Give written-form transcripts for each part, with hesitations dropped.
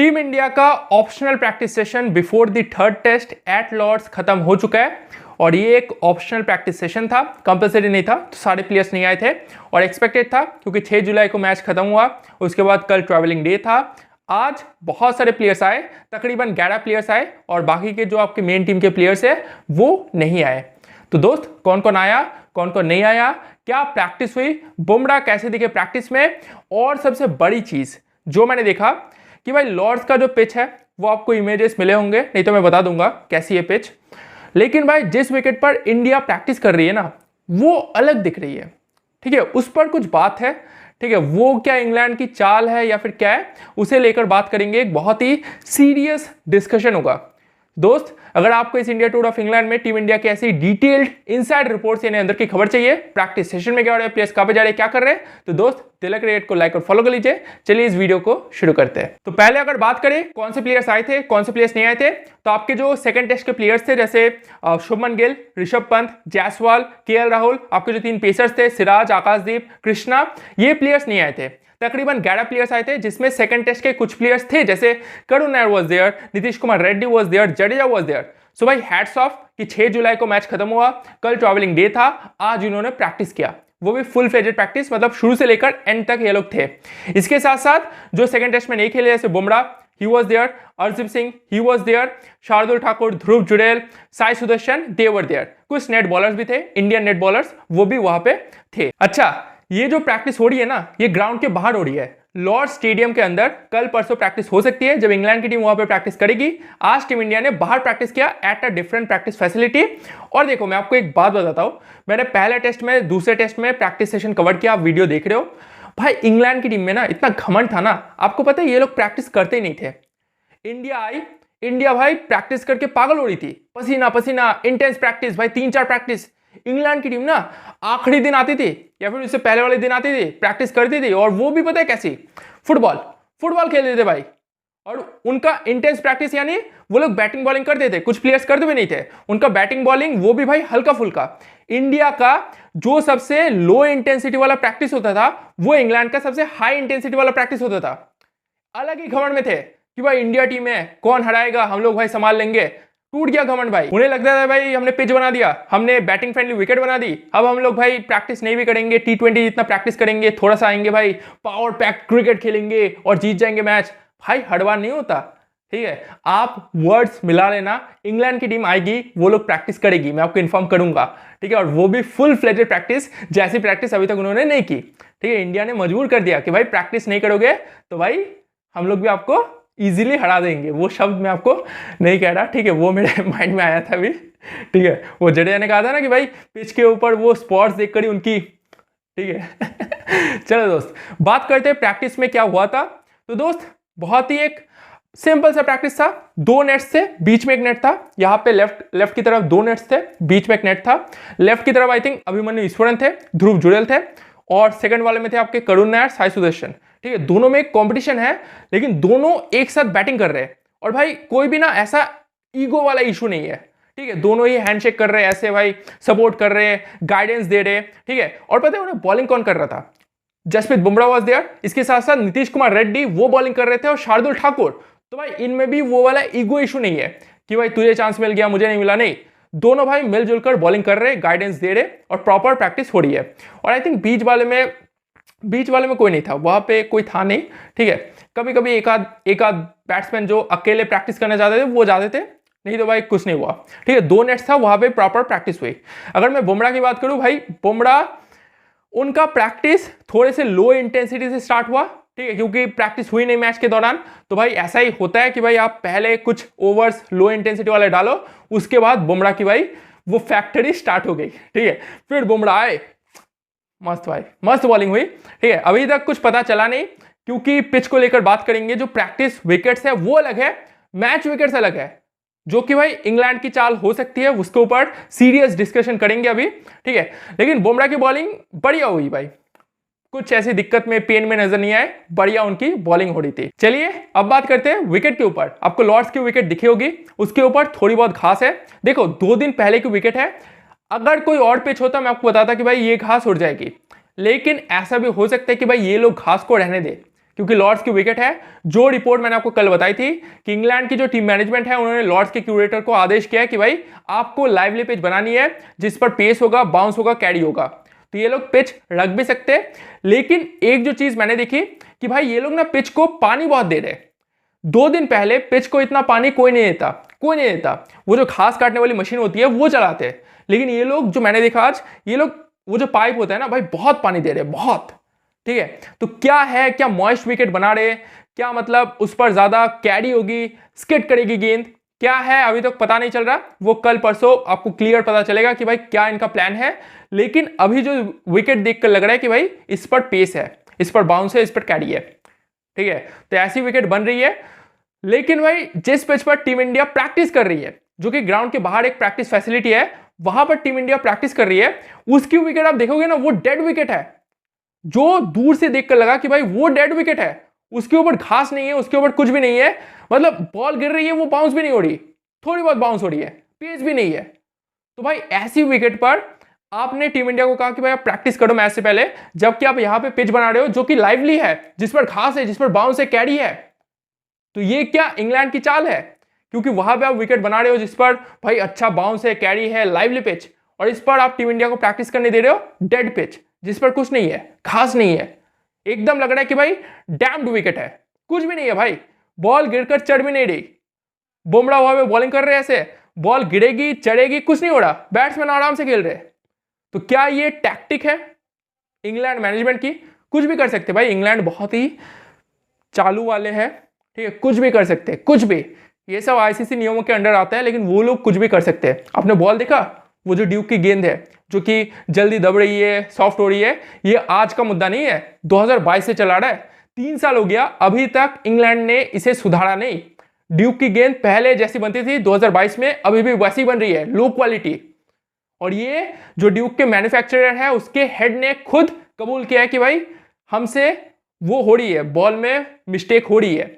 Team India का optional practice session before the third test at Lord's खत्म हो चुका है और ये एक ऑप्शनल प्रैक्टिस सेशन था, कंपलसरी नहीं था, तो सारे प्लेयर्स नहीं आए थे और एक्सपेक्टेड था क्योंकि 6 जुलाई को मैच खत्म हुआ। उसके बाद कल ट्रैवलिंग डे था। आज बहुत सारे प्लेयर्स आए, तकरीबन 11 प्लेयर्स आए और बाकी के जो आपके मेन टीम के प्लेयर्स है वो नहीं आए। तो दोस्त कौन कौन आया, कौन कौन नहीं आया, क्या प्रैक्टिस हुई, बुमराह कैसे दिखे प्रैक्टिस में, और सबसे बड़ी चीज जो मैंने देखा कि भाई लॉर्ड्स का जो पिच है वो आपको इमेजेस मिले होंगे, नहीं तो मैं बता दूंगा कैसी है पिच। लेकिन भाई जिस विकेट पर इंडिया प्रैक्टिस कर रही है ना वो अलग दिख रही है, ठीक है, उस पर कुछ बात है, ठीक है। वो क्या इंग्लैंड की चाल है या फिर क्या है, उसे लेकर बात करेंगे। एक बहुत ही सीरियस डिस्कशन होगा दोस्त। अगर आपको इस इंडिया टूर ऑफ इंग्लैंड में टीम इंडिया की ऐसी डिटेल्ड इनसाइड रिपोर्ट्स यानी अंदर की खबर चाहिए, प्रैक्टिस सेशन में क्या हो रहा है, प्लेयर्स कहां पे जा रहे हैं, क्या कर रहे हैं, तो दोस्त तिलक क्रिकेट को लाइक और फॉलो कर लीजिए। चलिए इस वीडियो को शुरू करते हैं। तो पहले अगर बात करें कौन से प्लेयर्स आए थे, कौन से प्लेयर्स नहीं आए थे, तो आपके जो सेकंड टेस्ट के प्लेयर्स थे जैसे शुभमन गिल, ऋषभ पंत, जायसवाल, केएल राहुल, आपके जो 3 पेसर्स थे सिराज, आकाशदीप, कृष्णा, ये प्लेयर्स नहीं आए थे। तकरीबन 11 प्लेयर्स आए थे जिसमें सेकंड टेस्ट के कुछ प्लेयर्स थे जैसे Karun Nair was there, Nitish Kumar Reddy was there, Jadeja was there. So भाई हैट्स ऑफ कि 6 जुलाई को मैच खत्म हुआ, कल ट्रैवलिंग डे था, आज इन्होंने प्रैक्टिस किया, वो भी फुल फ्लेजेड प्रैक्टिस, मतलब शुरू से लेकर एंड तक ये लोग थे। इसके साथ साथ जो सेकंड टेस्ट में नहीं खेले जैसे Bumrah, he was there, Arshdeep Singh, he was there, Shardul Thakur, Dhruv Jurel, Sai Sudharsan, they were there. कुछ नेट बॉलर्स भी थे, इंडियन नेट बॉलर्स, वो भी वहां पे थे। अच्छा, ये जो प्रैक्टिस हो रही है ना ये ग्राउंड के बाहर हो रही है, लॉर्ड स्टेडियम के अंदर। कल परसों प्रैक्टिस हो सकती है जब इंग्लैंड की टीम वहां पे प्रैक्टिस करेगी। आज टीम इंडिया ने बाहर प्रैक्टिस किया at a different practice facility. और देखो मैं आपको एक बात बताता हूं, मैंने पहले टेस्ट में, दूसरे टेस्ट में प्रैक्टिस सेशन कवर किया, आप वीडियो देख रहे हो। भाई इंग्लैंड की टीम में ना इतना घमंड था ना, आपको पता है ये लोग प्रैक्टिस करते ही नहीं थे। इंडिया आई, इंडिया भाई प्रैक्टिस करके पागल हो रही थी, पसीना पसीना, इंटेंस प्रैक्टिस, भाई 3-4 प्रैक्टिस। इंग्लैंड की टीम ना आखिरी दिन आती थी या फिर उससे पहले वाले दिन आती थी, प्रैक्टिस करती थी, और वो भी पता है कैसी, फुटबॉल फुटबॉल खेलते थे भाई। और उनका इंटेंस प्रैक्टिस यानी वो लोग बैटिंग बॉलिंग करते थे, कुछ प्लेयर्स करते भी नहीं थे, उनका बैटिंग बॉलिंग वो भी भाई हल्का फुल्का। इंडिया का जो सबसे लो इंटेंसिटी वाला प्रैक्टिस होता था वो इंग्लैंड का सबसे हाई इंटेंसिटी वाला प्रैक्टिस होता था। अलग ही घमंड में थे कि भाई इंडिया टीम है, कौन हराएगा, हम लोग भाई संभाल लेंगे। टूट गया घमंड भाई, उन्हें लगता था भाई हमने पिच बना दिया, हमने बैटिंग फ्रेंडली विकेट बना दी, अब हम लोग भाई प्रैक्टिस नहीं भी करेंगे, T20 जितना प्रैक्टिस करेंगे, थोड़ा सा आएंगे भाई, पावर पैक क्रिकेट खेलेंगे और जीत जाएंगे मैच। भाई हड़वा नहीं होता, ठीक है। आप वर्ड्स मिला लेना, इंग्लैंड की टीम आएगी, वो लोग प्रैक्टिस करेगी, मैं आपको इन्फॉर्म करूंगा, ठीक है, और वो भी फुल फ्लेजेड प्रैक्टिस, जैसी प्रैक्टिस अभी तक उन्होंने नहीं की, ठीक है। इंडिया ने मजबूर कर दिया कि भाई प्रैक्टिस नहीं करोगे तो भाई हम लोग भी आपको इजीली हरा देंगे। वो शब्द मैं आपको नहीं कह रहा, ठीक है, वो मेरे माइंड में आया था अभी, ठीक है। वो जडेजा ने कहा था ना कि भाई पिच के ऊपर वो स्पॉट्स देखकर ही उनकी, ठीक है। चलो दोस्त बात करते हैं प्रैक्टिस में क्या हुआ था। तो दोस्त बहुत ही एक सिंपल सा प्रैक्टिस था, 2 नेट्स थे, बीच में एक नेट था, यहाँ पे लेफ्ट की तरफ 2 नेट्स थे, बीच में एक नेट था। लेफ्ट की तरफ आई थिंक अभिमन्यु ईश्वरन थे, ध्रुव जुड़ेल थे, और सेकंड वाले में थे आपके करुण नायर, साई सुदर्शन, ठीक है। दोनों में एक कंपटीशन है लेकिन दोनों एक साथ बैटिंग कर रहे हैं और भाई कोई भी ना ऐसा ईगो वाला इशू नहीं है, ठीक है। दोनों ही हैंडशेक कर रहे हैं, ऐसे भाई सपोर्ट कर रहे हैं, गाइडेंस दे रहे हैं, ठीक है। और पता है उन्हें बॉलिंग कौन कर रहा था, जसप्रीत बुमराह वाज देयर, इसके साथ साथ नीतीश कुमार रेड्डी वो बॉलिंग कर रहे थे, और शार्दुल ठाकुर। तो भाई इनमें भी वो वाला ईगो इशू नहीं है कि भाई तुझे चांस मिल गया मुझे नहीं मिला, नहीं, दोनों भाई मिलजुल कर बॉलिंग कर रहे, गाइडेंस दे रहे और प्रॉपर प्रैक्टिस हो रही है। और आई थिंक बीच वाले में कोई नहीं था, वहां पे कोई था नहीं, ठीक है। कभी कभी एक आध बैट्समैन जो अकेले प्रैक्टिस करना चाहते थे वो जाते थे, नहीं तो भाई कुछ नहीं हुआ, ठीक है। 2 नेट्स था, वहां पे प्रॉपर प्रैक्टिस हुई। अगर मैं बुमराह की बात करूं, भाई बुमराह उनका प्रैक्टिस थोड़े से लो इंटेंसिटी से स्टार्ट हुआ, ठीक है, क्योंकि प्रैक्टिस हुई नहीं मैच के दौरान। तो भाई ऐसा ही होता है कि भाई आप पहले कुछ ओवर्स लो इंटेंसिटी वाले डालो, उसके बाद बुमराह की भाई वो फैक्ट्री स्टार्ट हो गई, ठीक है। फिर बुमराह आए, मस्त भाई मस्त बॉलिंग हुई, ठीक है। अभी तक कुछ पता चला नहीं क्योंकि पिच को लेकर बात करेंगे, जो प्रैक्टिस विकेट्स है वो अलग है, मैच विकेट्स अलग है, जो कि भाई इंग्लैंड की चाल हो सकती है, उसके ऊपर सीरियस डिस्कशन करेंगे अभी, ठीक है। लेकिन बुमराह की बॉलिंग बढ़िया हुई भाई, कुछ ऐसी दिक्कत में, पेन में नजर नहीं आए, बढ़िया उनकी बॉलिंग हो रही थी। चलिए अब बात करते हैं विकेट के ऊपर। आपको लॉर्ड्स की विकेट दिखी होगी, उसके ऊपर थोड़ी बहुत घास है। देखो 2 दिन पहले की विकेट है, अगर कोई और पिच होता मैं आपको बताता कि भाई ये घास उड़ जाएगी, लेकिन ऐसा भी हो सकता है कि भाई ये लोग घास को रहने दे, क्योंकि लॉर्ड्स की विकेट है। जो रिपोर्ट मैंने आपको कल बताई थी कि इंग्लैंड की जो टीम मैनेजमेंट है उन्होंने लॉर्ड्स के क्यूरेटर को आदेश किया है कि भाई आपको लाइवली पिच बनानी है जिस पर पेस होगा, बाउंस होगा, कैरी होगा। तो ये लोग पिच रख भी सकते हैं, लेकिन एक जो चीज मैंने देखी कि भाई ये लोग ना पिच को पानी बहुत दे रहे। 2 दिन पहले पिच को इतना पानी कोई नहीं देता, कोई नहीं देता। वो जो घास काटने वाली मशीन होती है वो चलाते हैं, लेकिन ये लोग जो मैंने देखा आज, ये लोग वो जो पाइप होता है ना भाई बहुत पानी दे रहे, बहुत। ठीक है, तो क्या है, क्या मॉइस्ट विकेट बना रहे, क्या मतलब उस पर ज्यादा कैरी होगी, स्किड करेगी गेंद, क्या है अभी तक पता नहीं चल रहा। वो कल परसों आपको क्लियर पता चलेगा कि भाई क्या इनका प्लान है। लेकिन अभी जो विकेट देखकर लग रहा है कि भाई इस पर पेस है, इस पर बाउंस है, इस पर कैरी है। ठीक है, तो ऐसी विकेट बन रही है। लेकिन भाई जिस पिच पर टीम इंडिया प्रैक्टिस कर रही है, जो कि ग्राउंड के बाहर एक प्रैक्टिस फैसिलिटी है, वहां पर टीम इंडिया प्रैक्टिस कर रही है, उसकी विकेट आप देखोगे ना वो डेड विकेट है। जो दूर से देखकर लगा कि भाई वो डेड विकेट है, उसके ऊपर घास नहीं है, उसके ऊपर कुछ भी नहीं है, मतलब बॉल गिर रही है वो बाउंस भी नहीं हो रही, थोड़ी बहुत बाउंस हो रही है, पेस भी नहीं है। तो भाई ऐसी विकेट पर आपने टीम इंडिया को कहा कि भाई आप प्रैक्टिस करो मैच से पहले, जबकि आप यहां पे पिच बना रहे हो जो कि लाइवली है, जिस पर घास है, जिस पर बाउंस है, कैरी है। तो ये क्या इंग्लैंड की चाल है? क्योंकि वहां पे आप विकेट बना रहे हो जिस पर भाई अच्छा बाउंस है, कैरी है, लाइवली पिच, और इस पर आप टीम इंडिया को प्रैक्टिस करने दे रहे हो डेड पिच जिस पर कुछ नहीं है, घास नहीं है। एकदम लग रहा है कि भाई डैम्ड विकेट है, कुछ भी नहीं है भाई, बॉल गिरकर चढ़ भी नहीं रही। बुमराह वहां पे बॉलिंग कर रहे हैं, ऐसे बॉल गिरेगी, चढ़ेगी, कुछ नहीं हो रहा, बैट्समैन आराम से खेल रहे। तो क्या ये टैक्टिक है इंग्लैंड मैनेजमेंट की? कुछ भी कर सकते भाई, इंग्लैंड बहुत ही चालू वाले हैं। ठीक है, कुछ भी कर सकते, कुछ भी। ये सब आईसीसी नियमों के अंडर आता है, लेकिन वो लोग कुछ भी कर सकते हैं। आपने बॉल देखा, वो जो ड्यूक की गेंद है जो कि जल्दी दब रही है, सॉफ्ट हो रही है, ये आज का मुद्दा नहीं है, 2022 से चला रहा है, 3 साल हो गया, अभी तक इंग्लैंड ने इसे सुधारा नहीं। ड्यूक की गेंद पहले जैसी बनती थी 2022 में, अभी भी वैसी बन रही है, लो क्वालिटी। और ये जो ड्यूक के मैन्युफैक्चरर है उसके हेड ने खुद कबूल किया है कि भाई हमसे वो हो रही है, बॉल में मिस्टेक हो रही है,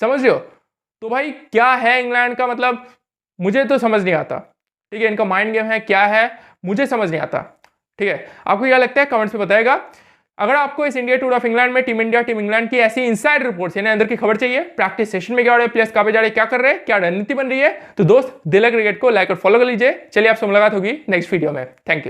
समझ रहे हो? तो भाई क्या है इंग्लैंड का मतलब, मुझे तो समझ नहीं आता। ठीक है, इनका माइंड गेम है क्या है, मुझे समझ नहीं आता। ठीक है, आपको क्या लगता है कमेंट्स में बताएगा। अगर आपको इस इंडिया टूर ऑफ इंग्लैंड में टीम इंडिया, टीम इंग्लैंड की ऐसी इनसाइड रिपोर्ट्स यानी अंदर की खबर चाहिए, प्रैक्टिस सेशन में क्या हो रहा है, प्लेयर्स कहां पे जा रहे हैं, क्या कर रहे हैं, क्या रणनीति बन रही है, तो दोस्त दिल क्रिकेट को लाइक और फॉलो कर लीजिए। चलिए आपसे मुलाकात होगी नेक्स्ट वीडियो में। Thank you.